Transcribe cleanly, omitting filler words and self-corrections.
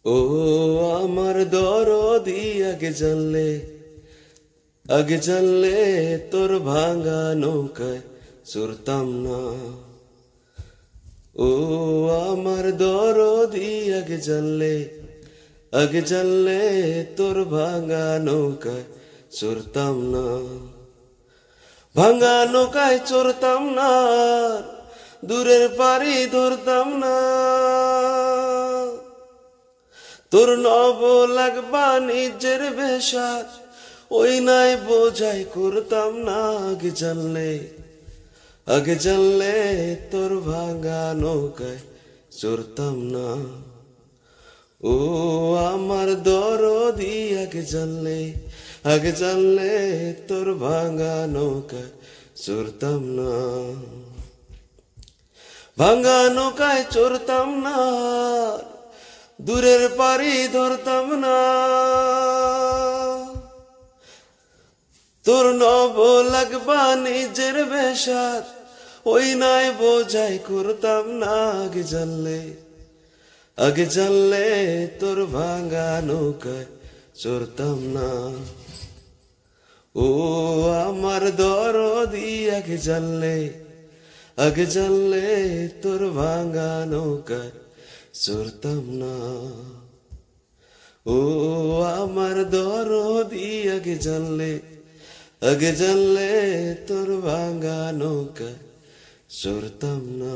ও আমার দরদি আগে জানলে তোর ভাঙা নৌকায় চড়তাম না। ও আমার দরদি আগে জানলে তোর ভাঙা নৌকায় চড়তাম না। ভাঙা নৌকায় চড়তাম না, দূরের পাড়ি ধরতাম না। তোর নব লাগবা নিজের বেশা, ওই নাই বোঝাই করতাম না। আগে জানলে তোর ভাঙা নৌকায় চড়তাম না। ও আমার দরদি আগে জানলে তোর ভাঙা নৌকায় চড়তাম না। ভাঙা নৌকায় চড়তাম না, দূরের পাড়ি ধরতাম না। তোর নব লাগবা নিজের বেশার, ওই নাই বোঝাই করতাম না। আগে জানলে তোর ভাঙা নৌকায় চড়তাম না। ও আমার দরদি আগে জানলে তোর ভাঙা নৌকায় চড়তাম না। ও আমার দরদি আগে জানলে তোর ভাঙা নৌকায় চড়তাম না।